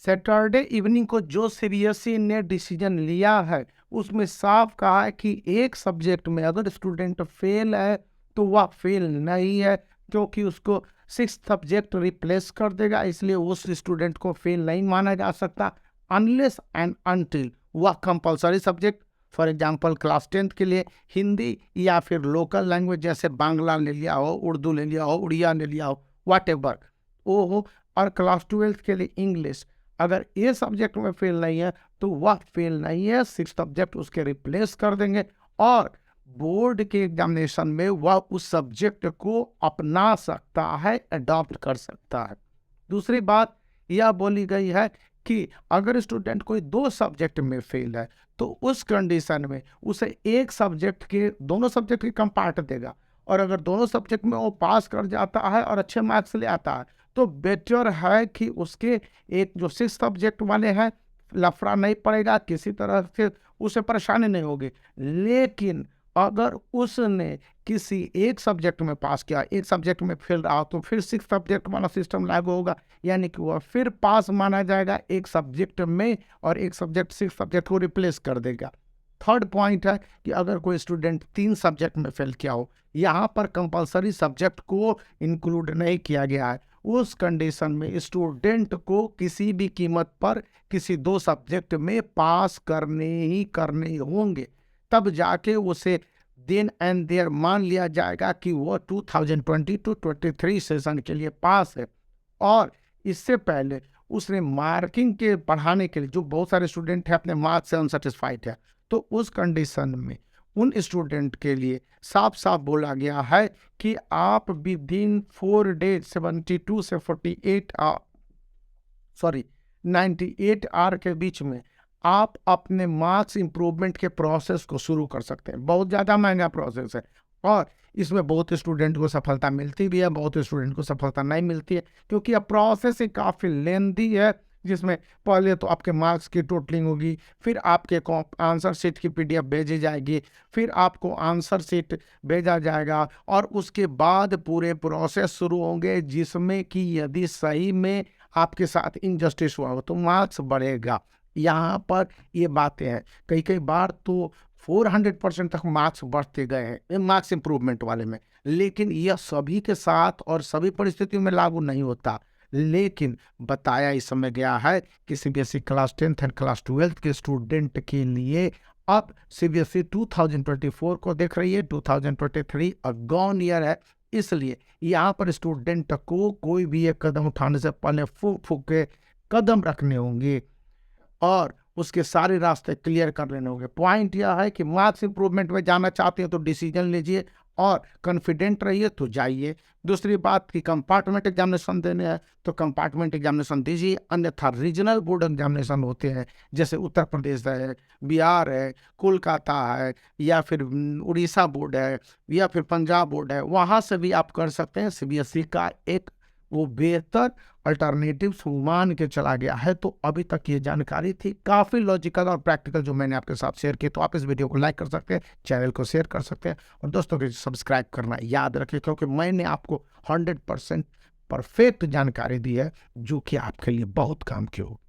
Saturday evening को जो CBSE ने डिसीजन लिया है, उसमें साफ कहा है कि एक सब्जेक्ट में अगर स्टूडेंट फेल है, तो वह फेल नहीं है, क्योंकि उसको 6th सब्जेक्ट रिप्लेस कर देगा, इसलिए उस स्टूडेंट को फेल नहीं माना जा सकता अनलेस एंड अनटिल वह compulsory subject, for example class 10th के लिए हिंदी या फिर लोकल लैंग्वेज जैसे बांग्ला ले लिया हो, उर्दू ले लिया हो, उड़िया ले लिया हो, व्हाटएवर वो हो, और क्लास 12th के लिए इंग्लिश, अगर ये सब्जेक्ट में फेल नहीं है तो वह फेल नहीं है, 6 सब्जेक्ट उसके रिप्लेस कर देंगे और बोर्ड के एग्जामिनेशन में वह उस सब्जेक्ट को अपना सकता है, अडॉप्ट कर सकता है। दूसरी बात यह बोली गई है कि अगर स्टूडेंट कोई 2 सब्जेक्ट में फेल है, तो उस कंडीशन में उसे एक सब्जेक्ट के दोनों सब्जेक्ट की कम पार्ट देगा, और अगर दोनों सब्जेक्ट में वो पास कर जाता है और अच्छे मार्क्स ले आता है, तो बेटर है कि उसके एक जो 6 सब्जेक्ट वाले हैं लफड़ा नहीं पड़ेगा, किसी तरह से उसे परेशानी नहीं होगी। लेकिन अगर उसने किसी एक सब्जेक्ट में पास किया, एक सब्जेक्ट में फेल रहा, तो फिर 6 सब्जेक्ट वाला सिस्टम लागू होगा, यानी कि वह फिर पास माना जाएगा एक सब्जेक्ट में और एक सब्जेक्ट 6 सब्जेक्ट को रिप्लेस कर देगा। थर्ड पॉइंट है कि अगर कोई स्टूडेंट 3 सब्जेक्ट में फेल किया हो, यहाँ पर कंपलसरी सब्जेक्ट को इंक्लूड नहीं किया गया है, उस कंडीशन में स्टूडेंट को किसी भी कीमत पर किसी 2 सब्जेक्ट में पास करने ही होंगे, तब जाके उसे देन एंड देयर मान लिया जाएगा कि वो 2022-23 सेशन के लिए पास है। और इससे पहले उसने मार्किंग के बढ़ाने के लिए, जो बहुत सारे स्टूडेंट हैं अपने मार्क्स से अनसेटिस्फाइड है, तो उस कंडीशन में उन स्टूडेंट के लिए साफ साफ बोला गया है कि आप विदिन 4 डेज 72 से 98 आवर के बीच में आप अपने मार्क्स इंप्रूवमेंट के प्रोसेस को शुरू कर सकते हैं। बहुत ज़्यादा महंगा प्रोसेस है और इसमें बहुत स्टूडेंट को सफलता मिलती भी है, बहुत स्टूडेंट को सफलता नहीं मिलती है, क्योंकि यह प्रोसेस ही काफ़ी लेंदी है, जिसमें पहले तो आपके मार्क्स की टोटलिंग होगी, फिर आपके आंसर शीट की पीडीएफ भेजी जाएगी, फिर आपको आंसर शीट भेजा जाएगा और उसके बाद पूरे प्रोसेस शुरू होंगे, जिसमें कि यदि सही में आपके साथ इनजस्टिस हुआ हो तो मार्क्स बढ़ेगा। यहाँ पर ये बातें हैं, कई कई बार तो 400% तक मार्क्स बढ़ते गए हैं मार्क्स इंप्रूवमेंट वाले में, लेकिन यह सभी के साथ और सभी परिस्थितियों में लागू नहीं होता। लेकिन बताया इस समय गया है कि CBSE class 10th and class 12th के स्टूडेंट के लिए अब सीबीएसई 2024 को देख रही है, 2023 गॉन ईयर है, इसलिए यहाँ पर स्टूडेंट को कोई भी एक कदम उठाने से पहले फूक फूक के कदम रखने होंगे और उसके सारे रास्ते क्लियर कर लेने होंगे। पॉइंट यह है कि मार्क्स इंप्रूवमेंट में जाना चाहते हैं तो डिसीजन लीजिए और कॉन्फिडेंट रहिए तो जाइए। दूसरी बात कि कंपार्टमेंट एग्जामिनेशन देने हैं तो कंपार्टमेंट एग्जामिनेशन दीजिए, अन्यथा रीजनल बोर्ड एग्जामिनेशन होते हैं, जैसे उत्तर प्रदेश है, बिहार है, कोलकाता है, या फिर उड़ीसा बोर्ड है, या फिर पंजाब बोर्ड है, वहाँ से भी आप कर सकते हैं। सीबीएसई का एक वो बेहतर अल्टरनेटिव मान के चला गया है। तो अभी तक ये जानकारी थी काफ़ी लॉजिकल और प्रैक्टिकल जो मैंने आपके साथ शेयर की, तो आप इस वीडियो को लाइक कर सकते हैं, चैनल को शेयर कर सकते हैं और दोस्तों को सब्सक्राइब करना याद रखें, क्योंकि मैंने आपको 100% परफेक्ट जानकारी दी है जो कि आपके लिए बहुत काम की हो।